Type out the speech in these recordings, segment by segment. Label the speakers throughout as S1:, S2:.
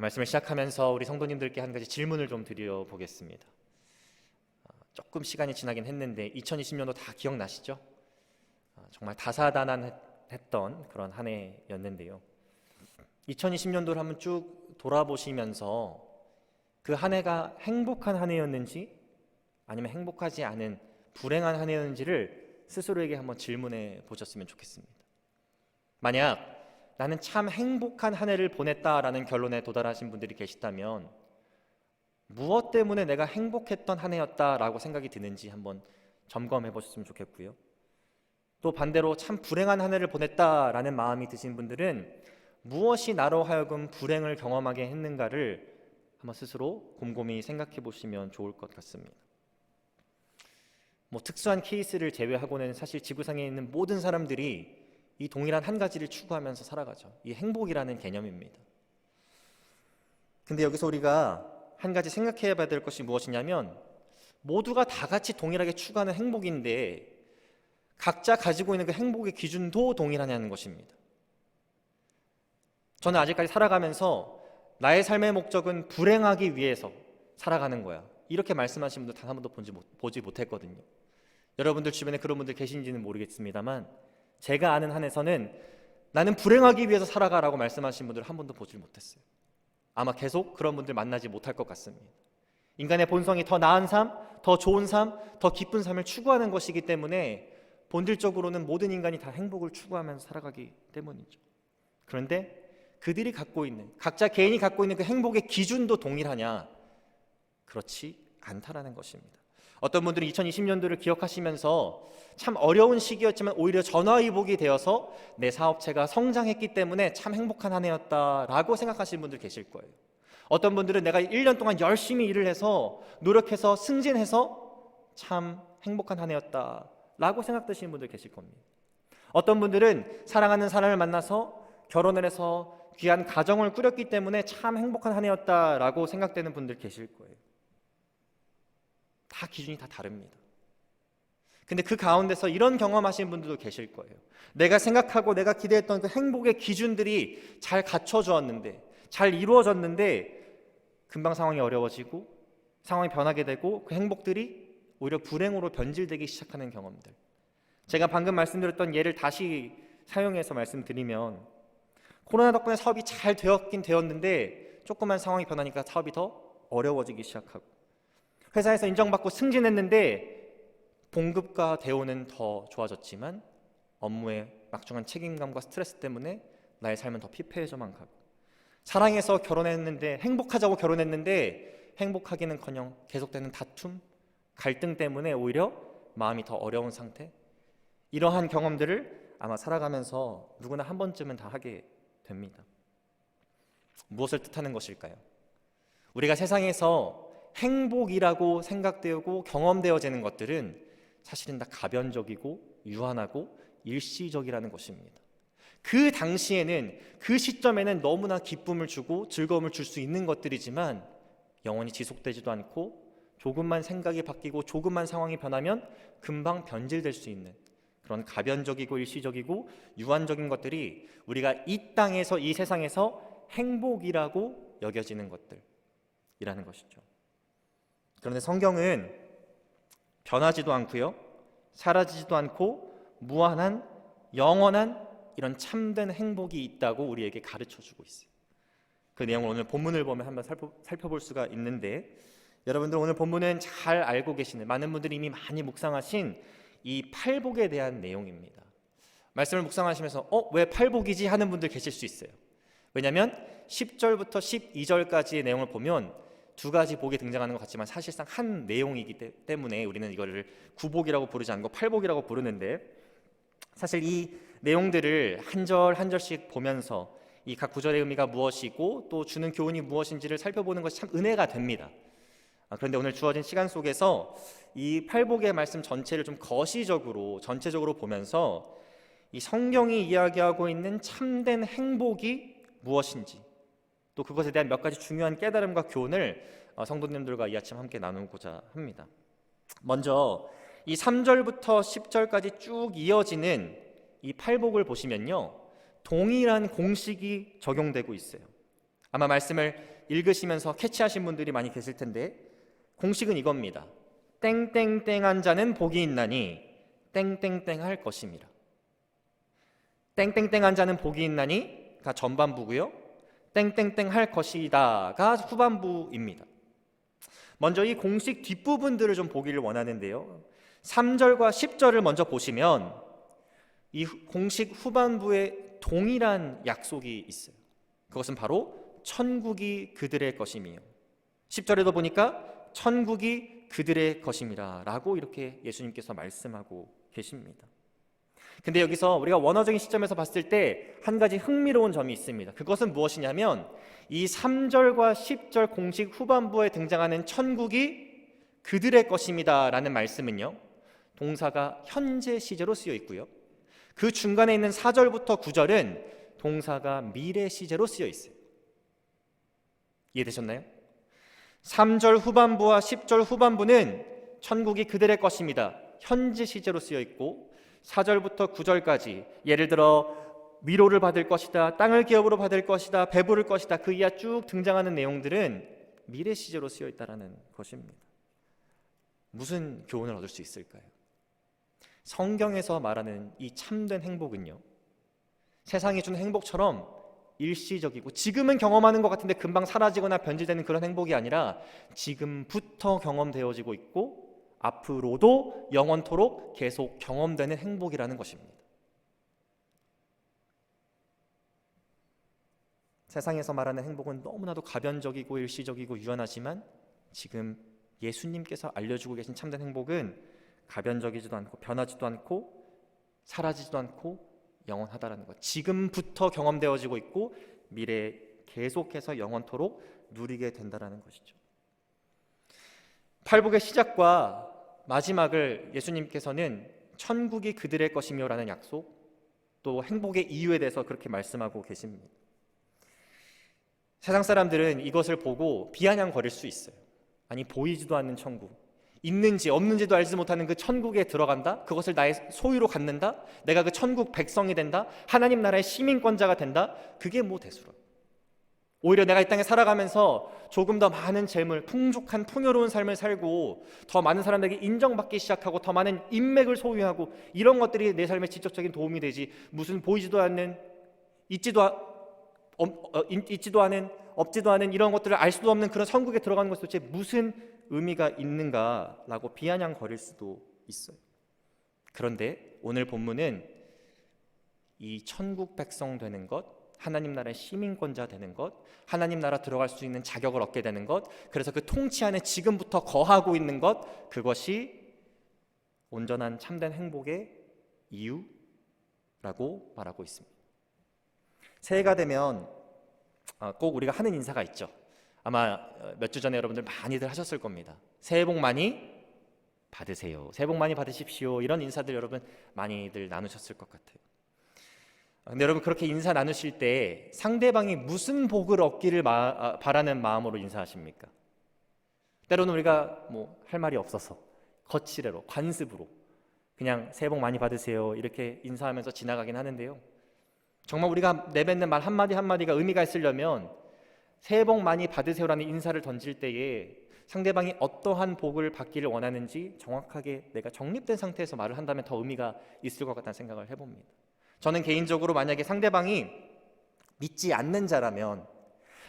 S1: 말씀을 시작하면서 우리 성도님들께 한 가지 질문을 좀 드려보겠습니다. 조금 시간이 지나긴 했는데 2020년도 다 기억나시죠? 정말 다사다난했던 그런 한 해였는데요. 2020년도를 한번 쭉 돌아보시면서 그 한 해가 행복한 한 해였는지 아니면 행복하지 않은 불행한 한 해였는지를 스스로에게 한번 질문해 보셨으면 좋겠습니다. 만약 나는 참 행복한 한 해를 보냈다라는 결론에 도달하신 분들이 계시다면 무엇 때문에 내가 행복했던 한 해였다라고 생각이 드는지 한번 점검해 보셨으면 좋겠고요. 또 반대로 참 불행한 한 해를 보냈다라는 마음이 드신 분들은 무엇이 나로 하여금 불행을 경험하게 했는가를 한번 스스로 곰곰이 생각해 보시면 좋을 것 같습니다. 특수한 케이스를 제외하고는 사실 지구상에 있는 모든 사람들이 이 동일한 한 가지를 추구하면서 살아가죠. 이 행복이라는 개념입니다. 근데 여기서 우리가 한 가지 생각해 봐야 될 것이 무엇이냐면 모두가 다 같이 동일하게 추구하는 행복인데 각자 가지고 있는 그 행복의 기준도 동일하냐는 것입니다. 저는 아직까지 살아가면서 나의 삶의 목적은 불행하기 위해서 살아가는 거야, 이렇게 말씀하신 분들 단 한 번도 보지 못했거든요. 여러분들 주변에 그런 분들 계신지는 모르겠습니다만 제가 아는 한에서는 나는 불행하기 위해서 살아가라고 말씀하신 분들 한 번도 보질 못했어요. 아마 계속 그런 분들 만나지 못할 것 같습니다. 인간의 본성이 더 나은 삶, 더 좋은 삶, 더 기쁜 삶을 추구하는 것이기 때문에 본질적으로는 모든 인간이 다 행복을 추구하면서 살아가기 때문이죠. 그런데 그들이 갖고 있는, 각자 개인이 갖고 있는 그 행복의 기준도 동일하냐? 그렇지 않다라는 것입니다. 어떤 분들은 2020년도를 기억하시면서 참 어려운 시기였지만 오히려 전화위복이 되어서 내 사업체가 성장했기 때문에 참 행복한 한 해였다라고 생각하시는 분들 계실 거예요. 어떤 분들은 내가 1년 동안 열심히 일을 해서 노력해서 승진해서 참 행복한 한 해였다라고 생각하시는 분들 계실 겁니다. 어떤 분들은 사랑하는 사람을 만나서 결혼을 해서 귀한 가정을 꾸렸기 때문에 참 행복한 한 해였다라고 생각되는 분들 계실 거예요. 다 기준이 다 다릅니다. 근데 그 가운데서 이런 경험하신 분들도 계실 거예요. 내가 생각하고 내가 기대했던 그 행복의 기준들이 잘 갖춰졌는데, 잘 이루어졌는데 금방 상황이 어려워지고 상황이 변하게 되고 그 행복들이 오히려 불행으로 변질되기 시작하는 경험들. 제가 방금 말씀드렸던 예를 다시 사용해서 말씀드리면, 코로나 덕분에 사업이 잘 되었긴 되었는데 조금만 상황이 변하니까 사업이 더 어려워지기 시작하고, 회사에서 인정받고 승진했는데 봉급과 대우는 더 좋아졌지만 업무의 막중한 책임감과 스트레스 때문에 나의 삶은 더 피폐해져만 가고, 사랑해서 결혼했는데, 행복하자고 결혼했는데 행복하기는커녕 계속되는 다툼, 갈등 때문에 오히려 마음이 더 어려운 상태. 이러한 경험들을 아마 살아가면서 누구나 한 번쯤은 다 하게 됩니다. 무엇을 뜻하는 것일까요? 우리가 세상에서 행복이라고 생각되고 경험되어지는 것들은 사실은 다 가변적이고 유한하고 일시적이라는 것입니다. 그 당시에는, 그 시점에는 너무나 기쁨을 주고 즐거움을 줄 수 있는 것들이지만 영원히 지속되지도 않고 조금만 생각이 바뀌고 조금만 상황이 변하면 금방 변질될 수 있는 그런 가변적이고 일시적이고 유한적인 것들이 우리가 이 땅에서, 이 세상에서 행복이라고 여겨지는 것들이라는 것이죠. 그런데 성경은 변하지도 않고요, 사라지지도 않고 무한한 영원한 이런 참된 행복이 있다고 우리에게 가르쳐주고 있어요. 그 내용을 오늘 본문을 보면 한번 살펴볼 수가 있는데, 여러분들 오늘 본문은 잘 알고 계시는, 많은 분들이 이미 많이 묵상하신 이 팔복에 대한 내용입니다. 말씀을 묵상하시면서 왜 팔복이지 하는 분들 계실 수 있어요. 왜냐하면 10절부터 12절까지의 내용을 보면 두 가지 복이 등장하는 것 같지만 사실상 한 내용이기 때문에 우리는 이거를 구복이라고 부르지 않고 팔복이라고 부르는데, 사실 이 내용들을 한 절 한 절씩 보면서 이 각 구절의 의미가 무엇이고 또 주는 교훈이 무엇인지를 살펴보는 것이 참 은혜가 됩니다. 그런데 오늘 주어진 시간 속에서 이 팔복의 말씀 전체를 좀 거시적으로, 전체적으로 보면서 이 성경이 이야기하고 있는 참된 행복이 무엇인지, 또 그것에 대한 몇 가지 중요한 깨달음과 교훈을 성도님들과 이 아침 함께 나누고자 합니다. 먼저 이 3절부터 10절까지 쭉 이어지는 이 팔복을 보시면요, 동일한 공식이 적용되고 있어요. 아마 말씀을 읽으시면서 캐치하신 분들이 많이 계실 텐데 공식은 이겁니다. 땡땡땡한 자는 복이 있나니 땡땡땡 할 것임이라. 땡땡땡한 자는 복이 있나니가 전반부고요. 땡땡땡 할 것이다가 후반부입니다. 먼저 이 공식 뒷부분들을 좀 보기를 원하는데요. 3절과 10절을 먼저 보시면 이 공식 후반부에 동일한 약속이 있어요. 그것은 바로 천국이 그들의 것임이요. 10절에도 보니까 천국이 그들의 것임이라 라고 이렇게 예수님께서 말씀하고 계십니다. 근데 여기서 우리가 원어적인 시점에서 봤을 때 한 가지 흥미로운 점이 있습니다. 그것은 무엇이냐면 이 3절과 10절 공식 후반부에 등장하는 천국이 그들의 것입니다 라는 말씀은요, 동사가 현재 시제로 쓰여 있고요, 그 중간에 있는 4절부터 9절은 동사가 미래 시제로 쓰여 있어요. 이해되셨나요? 3절 후반부와 10절 후반부는 천국이 그들의 것입니다, 현재 시제로 쓰여 있고, 4절부터 9절까지 예를 들어 위로를 받을 것이다, 땅을 기업으로 받을 것이다, 배부를 것이다, 그 이하 쭉 등장하는 내용들은 미래 시제로 쓰여 있다는 것입니다. 무슨 교훈을 얻을 수 있을까요? 성경에서 말하는 이 참된 행복은요, 세상이 주는 행복처럼 일시적이고 지금은 경험하는 것 같은데 금방 사라지거나 변질되는 그런 행복이 아니라 지금부터 경험되어지고 있고 앞으로도 영원토록 계속 경험되는 행복이라는 것입니다. 세상에서 말하는 행복은 너무나도 가변적이고 일시적이고 유한하지만 지금 예수님께서 알려주고 계신 참된 행복은 가변적이지도 않고 변하지도 않고 사라지지도 않고 영원하다라는 것. 지금부터 경험되어지고 있고 미래에 계속해서 영원토록 누리게 된다라는 것이죠. 팔복의 시작과 마지막을 예수님께서는 천국이 그들의 것이며 라는 약속, 또 행복의 이유에 대해서 그렇게 말씀하고 계십니다. 세상 사람들은 이것을 보고 비아냥거릴 수 있어요. 아니, 보이지도 않는 천국, 있는지 없는지도 알지 못하는 그 천국에 들어간다? 그것을 나의 소유로 갖는다? 내가 그 천국 백성이 된다? 하나님 나라의 시민권자가 된다? 그게 뭐 대수로. 오히려 내가 이 땅에 살아가면서 조금 더 많은 재물, 풍족한 풍요로운 삶을 살고 더 많은 사람들에게 인정받기 시작하고 더 많은 인맥을 소유하고 이런 것들이 내 삶에 직접적인 도움이 되지, 무슨 보이지도 않는, 있지도 않은, 없지도 않은 이런 것들을 알 수도 없는 그런 천국에 들어가는 것이 도대체 무슨 의미가 있는가라고 비아냥거릴 수도 있어요. 그런데 오늘 본문은 이 천국 백성 되는 것, 하나님 나라의 시민권자 되는 것, 하나님 나라 들어갈 수 있는 자격을 얻게 되는 것, 그래서 그 통치 안에 지금부터 거하고 있는 것, 그것이 온전한 참된 행복의 이유라고 말하고 있습니다. 새해가 되면 꼭 우리가 하는 인사가 있죠. 아마 몇 주 전에 여러분들 많이들 하셨을 겁니다. 새해 복 많이 받으세요, 새해 복 많이 받으십시오, 이런 인사들 여러분 많이들 나누셨을 것 같아요. 근데 여러분, 그렇게 인사 나누실 때 상대방이 무슨 복을 얻기를 바라는 마음으로 인사하십니까? 때로는 우리가 뭐 할 말이 없어서 거칠애로, 관습으로 그냥 새해 복 많이 받으세요 이렇게 인사하면서 지나가긴 하는데요, 정말 우리가 내뱉는 말 한마디 한마디가 의미가 있으려면 새해 복 많이 받으세요라는 인사를 던질 때에 상대방이 어떠한 복을 받기를 원하는지 정확하게 내가 정립된 상태에서 말을 한다면 더 의미가 있을 것 같다는 생각을 해봅니다. 저는 개인적으로 만약에 상대방이 믿지 않는 자라면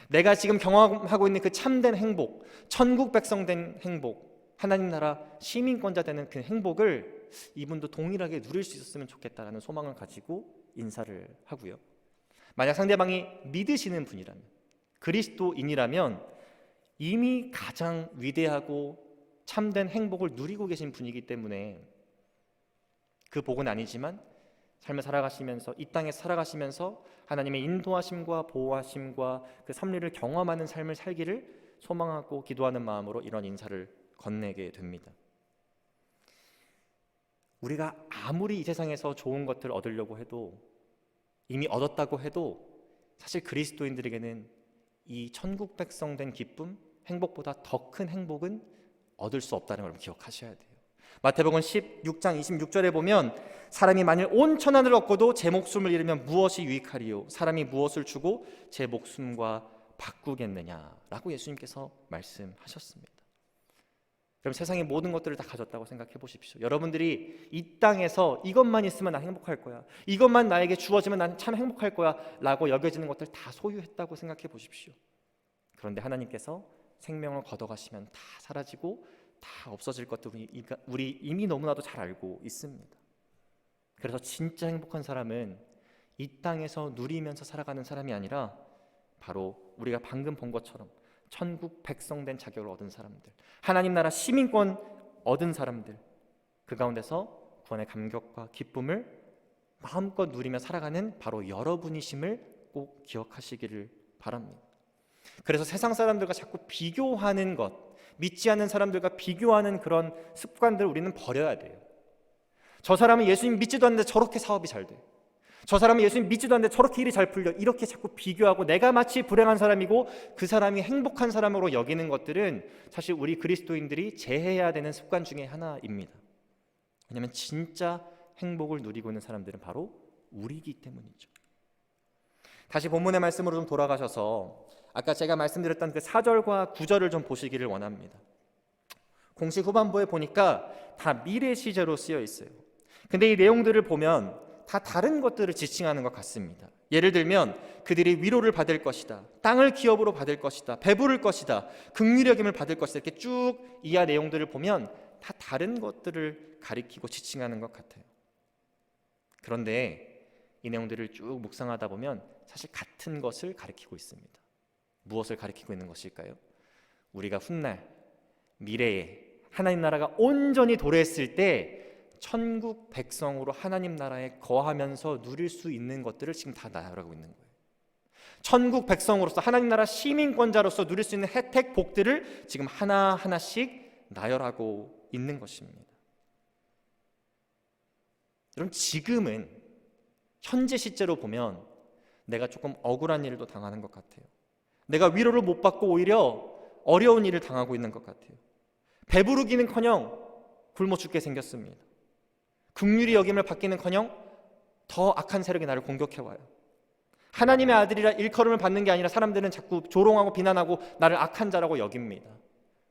S1: 내가 지금 경험하고 있는 그 참된 행복, 천국 백성 된 행복, 하나님 나라 시민권자 되는 그 행복을 이분도 동일하게 누릴 수 있었으면 좋겠다라는 소망을 가지고 인사를 하고요. 만약 상대방이 믿으시는 분이라면, 그리스도인이라면 이미 가장 위대하고 참된 행복을 누리고 계신 분이기 때문에 그 복은 아니지만 삶을 살아가시면서, 이 땅에 살아가시면서 하나님의 인도하심과 보호하심과 그 섭리를 경험하는 삶을 살기를 소망하고 기도하는 마음으로 이런 인사를 건네게 됩니다. 우리가 아무리 이 세상에서 좋은 것들을 얻으려고 해도, 이미 얻었다고 해도 사실 그리스도인들에게는 이 천국 백성 된 기쁨, 행복보다 더 큰 행복은 얻을 수 없다는 걸 기억하셔야 돼요. 마태복음 16장 26절에 보면 사람이 만일 온 천하를 얻고도 제 목숨을 잃으면 무엇이 유익하리요? 사람이 무엇을 주고 제 목숨과 바꾸겠느냐라고 예수님께서 말씀하셨습니다. 그럼 세상의 모든 것들을 다 가졌다고 생각해 보십시오. 여러분들이 이 땅에서 이것만 있으면 난 행복할 거야, 이것만 나에게 주어지면 난 참 행복할 거야 라고 여겨지는 것들 다 소유했다고 생각해 보십시오. 그런데 하나님께서 생명을 걷어가시면 다 사라지고 다 없어질 것도 우리 이미 너무나도 잘 알고 있습니다. 그래서 진짜 행복한 사람은 이 땅에서 누리면서 살아가는 사람이 아니라 바로 우리가 방금 본 것처럼 천국 백성 된 자격을 얻은 사람들, 하나님 나라 시민권 얻은 사람들, 그 가운데서 구원의 감격과 기쁨을 마음껏 누리며 살아가는 바로 여러분이심을 꼭 기억하시기를 바랍니다. 그래서 세상 사람들과 자꾸 비교하는 것, 믿지 않는 사람들과 비교하는 그런 습관들을 우리는 버려야 돼요. 저 사람은 예수님 믿지도 않는데 저렇게 사업이 잘 돼, 저 사람은 예수님 믿지도 않는데 저렇게 일이 잘 풀려, 이렇게 자꾸 비교하고 내가 마치 불행한 사람이고 그 사람이 행복한 사람으로 여기는 것들은 사실 우리 그리스도인들이 제해해야 되는 습관 중에 하나입니다. 왜냐하면 진짜 행복을 누리고 있는 사람들은 바로 우리이기 때문이죠. 다시 본문의 말씀으로 좀 돌아가셔서 아까 제가 말씀드렸던 그 4절과 9절을 좀 보시기를 원합니다. 공식 후반부에 보니까 다 미래 시제로 쓰여 있어요. 근데 이 내용들을 보면 다 다른 것들을 지칭하는 것 같습니다. 예를 들면 그들이 위로를 받을 것이다, 땅을 기업으로 받을 것이다, 배부를 것이다, 긍휼히 여김을 받을 것이다, 이렇게 쭉 이하 내용들을 보면 다 다른 것들을 가리키고 지칭하는 것 같아요. 그런데 이 내용들을 쭉 묵상하다 보면 사실 같은 것을 가리키고 있습니다. 무엇을 가리키고 있는 것일까요? 우리가 훗날 미래에 하나님 나라가 온전히 도래했을 때 천국 백성으로 하나님 나라에 거하면서 누릴 수 있는 것들을 지금 다 나열하고 있는 거예요. 천국 백성으로서 하나님 나라 시민권자로서 누릴 수 있는 혜택, 복들을 지금 하나하나씩 나열하고 있는 것입니다. 여러분, 지금은 현재 시제로 보면 내가 조금 억울한 일도 당하는 것 같아요. 내가 위로를 못 받고 오히려 어려운 일을 당하고 있는 것 같아요. 배부르기는커녕 굶어 죽게 생겼습니다. 긍휼히 여김을 받기는커녕 더 악한 세력이 나를 공격해와요. 하나님의 아들이라 일컬음을 받는 게 아니라 사람들은 자꾸 조롱하고 비난하고 나를 악한 자라고 여깁니다.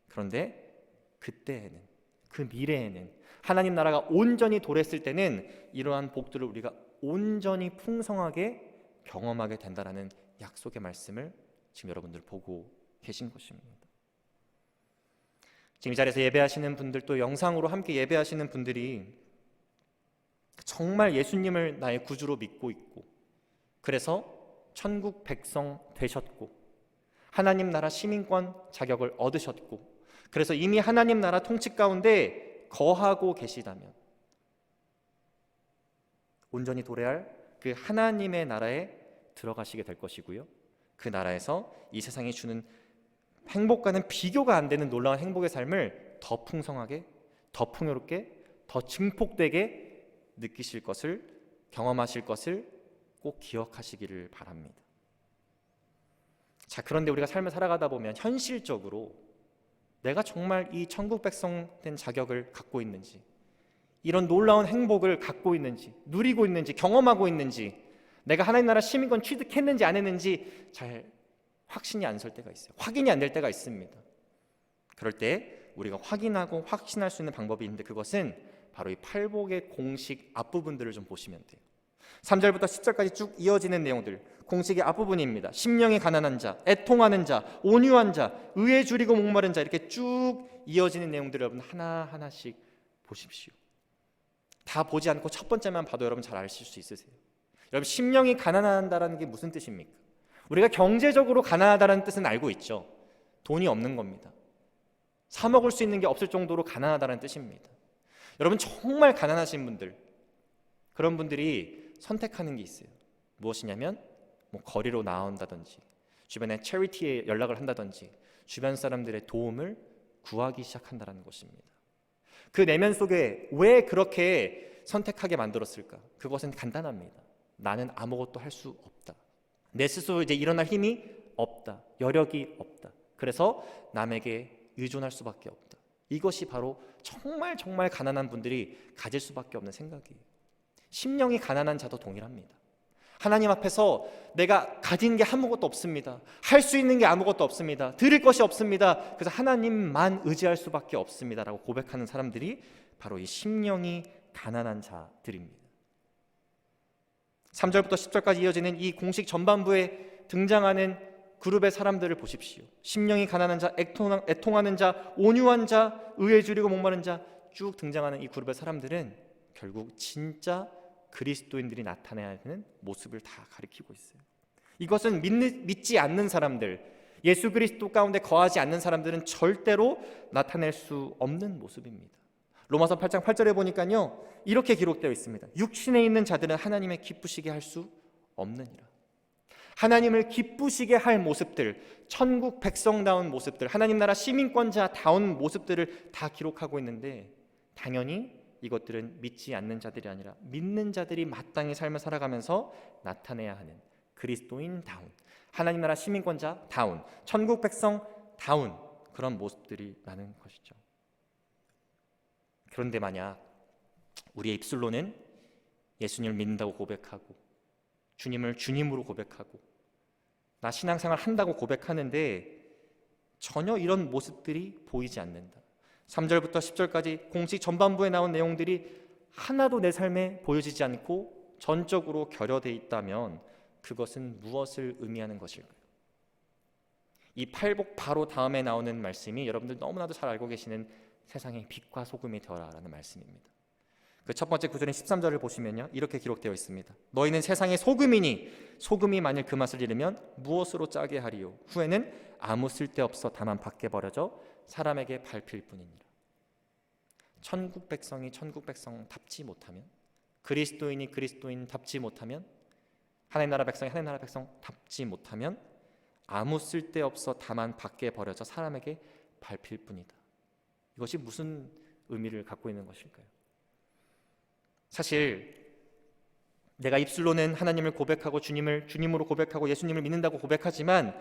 S1: 그런데 그때에는, 그 미래에는, 하나님 나라가 온전히 도랬을 때는 이러한 복들을 우리가 온전히 풍성하게 경험하게 된다라는 약속의 말씀을 지금 여러분들 보고 계신 것입니다. 지금 이 자리에서 예배하시는 분들, 또 영상으로 함께 예배하시는 분들이 정말 예수님을 나의 구주로 믿고 있고, 그래서 천국 백성 되셨고 하나님 나라 시민권 자격을 얻으셨고, 그래서 이미 하나님 나라 통치 가운데 거하고 계시다면 온전히 도래할 그 하나님의 나라에 들어가시게 될 것이고요, 그 나라에서 이 세상이 주는 행복과는 비교가 안 되는 놀라운 행복의 삶을 더 풍성하게, 더 풍요롭게, 더 증폭되게 느끼실 것을, 경험하실 것을 꼭 기억하시기를 바랍니다. 자, 그런데 우리가 삶을 살아가다 보면 현실적으로 내가 정말 이 천국 백성 된 자격을 갖고 있는지, 이런 놀라운 행복을 갖고 있는지, 누리고 있는지, 경험하고 있는지, 내가 하나님 나라 시민권 취득했는지 안 했는지 잘 확신이 안 설 때가 있어요. 확인이 안 될 때가 있습니다. 그럴 때 우리가 확인하고 확신할 수 있는 방법이 있는데, 그것은 바로 이 팔복의 공식 앞부분들을 좀 보시면 돼요. 3절부터 10절까지 쭉 이어지는 내용들, 공식의 앞부분입니다. 심령이 가난한 자, 애통하는 자, 온유한 자, 의에 줄이고 목마른 자, 이렇게 쭉 이어지는 내용들을 여러분 하나하나씩 보십시오. 다 보지 않고 첫 번째만 봐도 여러분 잘 아실 수 있으세요. 여러분, 심령이 가난하다는 게 무슨 뜻입니까? 우리가 경제적으로 가난하다는 뜻은 알고 있죠. 돈이 없는 겁니다. 사 먹을 수 있는 게 없을 정도로 가난하다는 뜻입니다. 여러분, 정말 가난하신 분들, 그런 분들이 선택하는 게 있어요. 무엇이냐면 거리로 나온다든지, 주변에 체리티에 연락을 한다든지, 주변 사람들의 도움을 구하기 시작한다는 것입니다. 그 내면 속에 왜 그렇게 선택하게 만들었을까? 그것은 간단합니다. 나는 아무것도 할 수 없다. 내 스스로 이제 일어날 힘이 없다. 여력이 없다. 그래서 남에게 의존할 수밖에 없다. 이것이 바로 정말 가난한 분들이 가질 수밖에 없는 생각이에요. 심령이 가난한 자도 동일합니다. 하나님 앞에서 내가 가진 게 아무것도 없습니다. 할 수 있는 게 아무것도 없습니다. 드릴 것이 없습니다. 그래서 하나님만 의지할 수밖에 없습니다라고 고백하는 사람들이 바로 이 심령이 가난한 자들입니다. 3절부터 10절까지 이어지는 이 공식 전반부에 등장하는 그룹의 사람들을 보십시오. 심령이 가난한 자, 애통하는 자, 온유한 자, 의에 줄이고 목마른 자, 쭉 등장하는 이 그룹의 사람들은 결국 진짜 그리스도인들이 나타내야 하는 모습을 다 가리키고 있어요. 이것은 믿지 않는 사람들, 예수 그리스도 가운데 거하지 않는 사람들은 절대로 나타낼 수 없는 모습입니다. 로마서 8장 8절에 보니까요, 이렇게 기록되어 있습니다. 육신에 있는 자들은 하나님의 기쁘시게 할 수 없느니라. 하나님을 기쁘시게 할 모습들, 천국 백성다운 모습들, 하나님 나라 시민권자다운 모습들을 다 기록하고 있는데, 당연히 이것들은 믿지 않는 자들이 아니라 믿는 자들이 마땅히 삶을 살아가면서 나타내야 하는 그리스도인다운, 하나님 나라 시민권자다운, 천국 백성다운 그런 모습들이 나는 것이죠. 그런데 만약 우리의 입술로는 예수님을 믿는다고 고백하고 주님을 주님으로 고백하고 나 신앙생활 한다고 고백하는데 전혀 이런 모습들이 보이지 않는다. 3절부터 10절까지 공식 전반부에 나온 내용들이 하나도 내 삶에 보여지지 않고 전적으로 결여되어 있다면 그것은 무엇을 의미하는 것일까요? 이 팔복 바로 다음에 나오는 말씀이 여러분들 너무나도 잘 알고 계시는 세상의 빛과 소금이 되어라라는 말씀입니다. 그 첫 번째 구절인 13절을 보시면요, 이렇게 기록되어 있습니다. 너희는 세상의 소금이니 소금이 만일 그 맛을 잃으면 무엇으로 짜게 하리요? 후에는 아무 쓸데없어 다만 밖에 버려져 사람에게 밟힐 뿐이니라. 천국 백성이 천국 백성답지 못하면, 그리스도인이 그리스도인답지 못하면, 하나님 나라 백성이 하나님 나라 백성답지 못하면 아무 쓸데없어 다만 밖에 버려져 사람에게 밟힐 뿐이다. 이것이 무슨 의미를 갖고 있는 것일까요? 사실 내가 입술로는 하나님을 고백하고 주님을 주님으로 고백하고 예수님을 믿는다고 고백하지만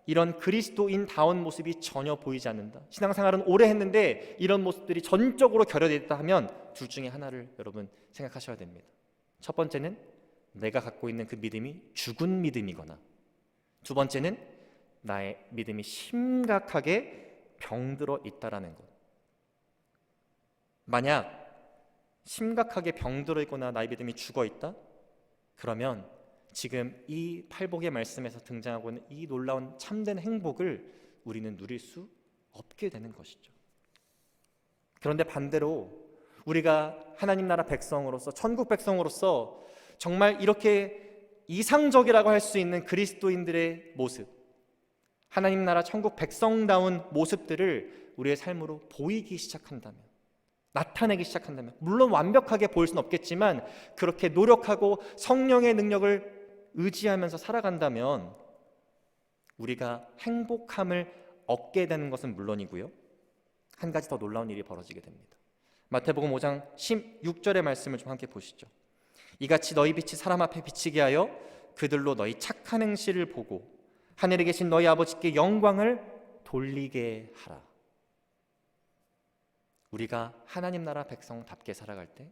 S1: 이런 그리스도인다운 모습이 전혀 보이지 않는다. 신앙생활은 오래 했는데 이런 모습들이 전적으로 결여되어 있다 하면 둘 중에 하나를 여러분 생각하셔야 됩니다. 첫 번째는 내가 갖고 있는 그 믿음이 죽은 믿음이거나, 두 번째는 나의 믿음이 심각하게 병들어 있다라는 것. 만약 심각하게 병들어 있거나 나의 믿음이 죽어 있다? 그러면 지금 이 팔복의 말씀에서 등장하고 있는 이 놀라운 참된 행복을 우리는 누릴 수 없게 되는 것이죠. 그런데 반대로 우리가 하나님 나라 백성으로서, 천국 백성으로서 정말 이렇게 이상적이라고 할 수 있는 그리스도인들의 모습, 하나님 나라 천국 백성다운 모습들을 우리의 삶으로 보이기 시작한다면, 나타내기 시작한다면, 물론 완벽하게 보일 수는 없겠지만 그렇게 노력하고 성령의 능력을 의지하면서 살아간다면 우리가 행복함을 얻게 되는 것은 물론이고요, 한 가지 더 놀라운 일이 벌어지게 됩니다. 마태복음 5장 16절의 말씀을 좀 함께 보시죠. 이같이 너희 빛이 사람 앞에 비치게 하여 그들로 너희 착한 행실을 보고 하늘에 계신 너희 아버지께 영광을 돌리게 하라. 우리가 하나님 나라 백성답게 살아갈 때,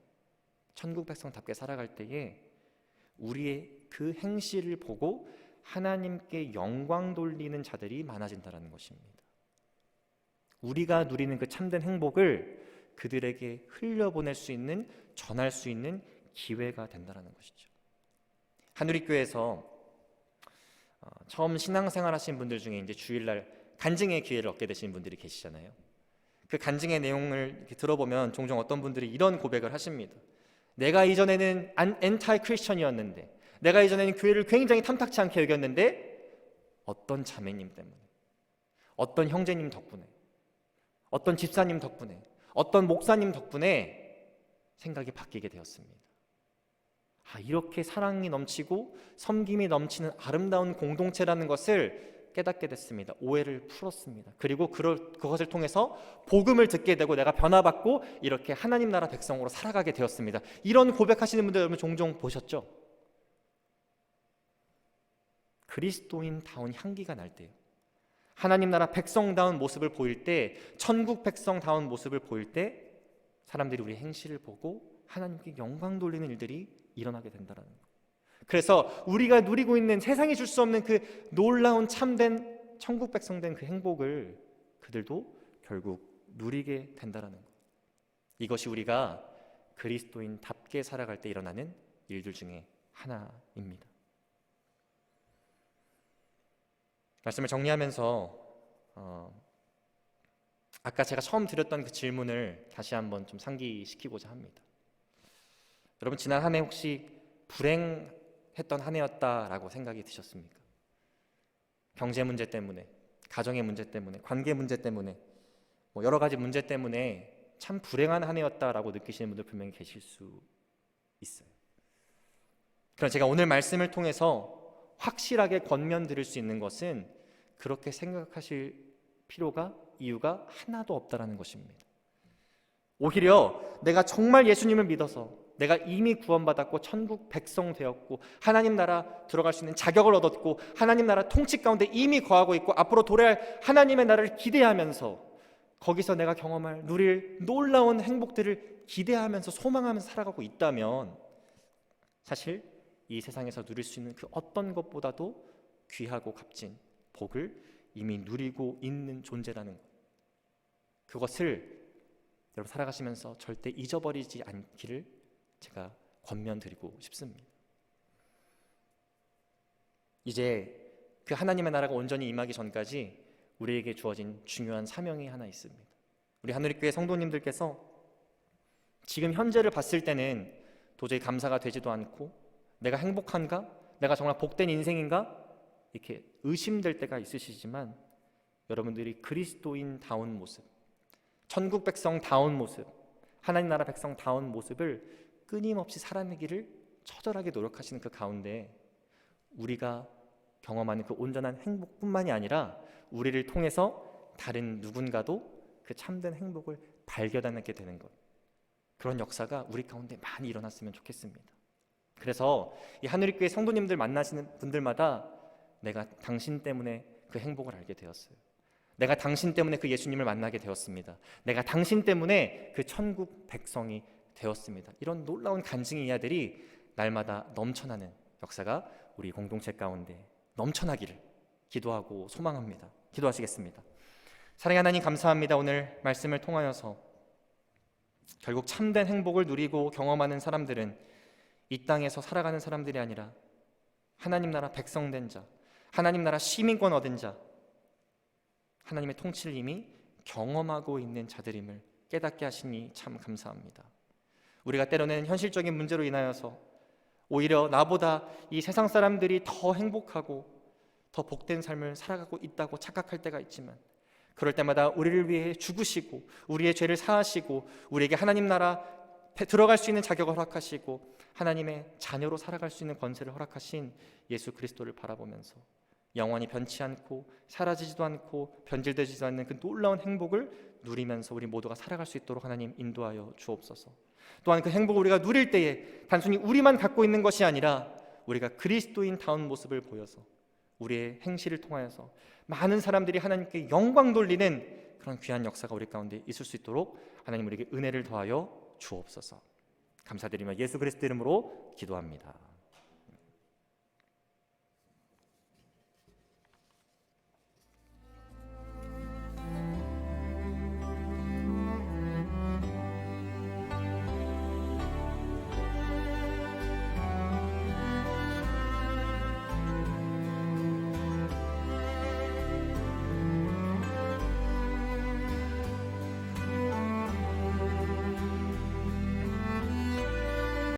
S1: 천국 백성답게 살아갈 때에 우리의 그 행실을 보고 하나님께 영광 돌리는 자들이 많아진다는 것입니다. 우리가 누리는 그 참된 행복을 그들에게 흘려보낼 수 있는, 전할 수 있는 기회가 된다는 것이죠. 한우리교회에서 처음 신앙생활 하신 분들 중에 이제 주일날 간증의 기회를 얻게 되신 분들이 계시잖아요. 그 간증의 내용을 이렇게 들어보면 종종 어떤 분들이 이런 고백을 하십니다. 내가 이전에는 엔타이 크리스천이었는데, 내가 이전에는 교회를 굉장히 탐탁치 않게 여겼는데 어떤 자매님 때문에, 어떤 형제님 덕분에, 어떤 집사님 덕분에, 어떤 목사님 덕분에 생각이 바뀌게 되었습니다. 이렇게 사랑이 넘치고 섬김이 넘치는 아름다운 공동체라는 것을 깨닫게 됐습니다. 오해를 풀었습니다. 그리고 그것을 통해서 복음을 듣게 되고 내가 변화받고 이렇게 하나님 나라 백성으로 살아가게 되었습니다. 이런 고백하시는 분들 여러분 종종 보셨죠? 그리스도인다운 향기가 날 때요, 하나님 나라 백성다운 모습을 보일 때, 천국 백성다운 모습을 보일 때 사람들이 우리 행실을 보고 하나님께 영광 돌리는 일들이 일어나게 된다는 것. 그래서 우리가 누리고 있는 세상이 줄 수 없는 그 놀라운 참된 천국 백성된 그 행복을 그들도 결국 누리게 된다라는 것. 이것이 우리가 그리스도인답게 살아갈 때 일어나는 일들 중에 하나입니다. 말씀을 정리하면서 아까 제가 처음 드렸던 그 질문을 다시 한번 좀 상기시키고자 합니다. 여러분, 지난 한 해 혹시 불행했던 한 해였다라고 생각이 드셨습니까? 경제 문제 때문에, 가정의 문제 때문에, 관계 문제 때문에, 여러 가지 문제 때문에 참 불행한 한 해였다라고 느끼시는 분들 분명히 계실 수 있어요. 그럼 제가 오늘 말씀을 통해서 확실하게 권면드릴 수 있는 것은 그렇게 생각하실 필요가, 이유가 하나도 없다라는 것입니다. 오히려 내가 정말 예수님을 믿어서 내가 이미 구원받았고 천국 백성 되었고 하나님 나라 들어갈 수 있는 자격을 얻었고 하나님 나라 통치 가운데 이미 거하고 있고 앞으로 도래할 하나님의 나라를 기대하면서 거기서 내가 경험할 누릴 놀라운 행복들을 기대하면서 소망하면서 살아가고 있다면 사실 이 세상에서 누릴 수 있는 그 어떤 것보다도 귀하고 값진 복을 이미 누리고 있는 존재라는 것, 그것을 여러분 살아가시면서 절대 잊어버리지 않기를 제가 권면드리고 싶습니다. 이제 그 하나님의 나라가 온전히 임하기 전까지 우리에게 주어진 중요한 사명이 하나 있습니다. 우리 하늘교회 성도님들께서 지금 현재를 봤을 때는 도저히 감사가 되지도 않고 내가 행복한가? 내가 정말 복된 인생인가? 이렇게 의심될 때가 있으시지만 여러분들이 그리스도인다운 모습, 천국 백성다운 모습, 하나님 나라 백성다운 모습을 끊임없이 살아내기를 처절하게 노력하시는 그 가운데 우리가 경험하는 그 온전한 행복뿐만이 아니라 우리를 통해서 다른 누군가도 그 참된 행복을 발견하게 되는 것, 그런 역사가 우리 가운데 많이 일어났으면 좋겠습니다. 그래서 이 하늘교회 성도님들 만나시는 분들마다 내가 당신 때문에 그 행복을 알게 되었어요. 내가 당신 때문에 그 예수님을 만나게 되었습니다. 내가 당신 때문에 그 천국 백성이 되었습니다. 이런 놀라운 간증의 이야들이 날마다 넘쳐나는 역사가 우리 공동체 가운데 넘쳐나기를 기도하고 소망합니다. 기도하시겠습니다. 사랑의 하나님, 감사합니다. 오늘 말씀을 통하여서 결국 참된 행복을 누리고 경험하는 사람들은 이 땅에서 살아가는 사람들이 아니라 하나님 나라 백성된 자, 하나님 나라 시민권 얻은 자, 하나님의 통치를 이미 경험하고 있는 자들임을 깨닫게 하시니 참 감사합니다. 우리가 때로는 현실적인 문제로 인하여서 오히려 나보다 이 세상 사람들이 더 행복하고 더 복된 삶을 살아가고 있다고 착각할 때가 있지만 그럴 때마다 우리를 위해 죽으시고 우리의 죄를 사하시고 우리에게 하나님 나라 들어갈 수 있는 자격을 허락하시고 하나님의 자녀로 살아갈 수 있는 권세를 허락하신 예수 그리스도를 바라보면서 영원히 변치 않고 사라지지도 않고 변질되지도 않는 그 놀라운 행복을 누리면서 우리 모두가 살아갈 수 있도록 하나님 인도하여 주옵소서. 또한 그 행복을 우리가 누릴 때에 단순히 우리만 갖고 있는 것이 아니라 우리가 그리스도인다운 모습을 보여서 우리의 행실을 통하여서 많은 사람들이 하나님께 영광 돌리는 그런 귀한 역사가 우리 가운데 있을 수 있도록 하나님 우리에게 은혜를 더하여 주옵소서. 감사드리며 예수 그리스도 이름으로 기도합니다.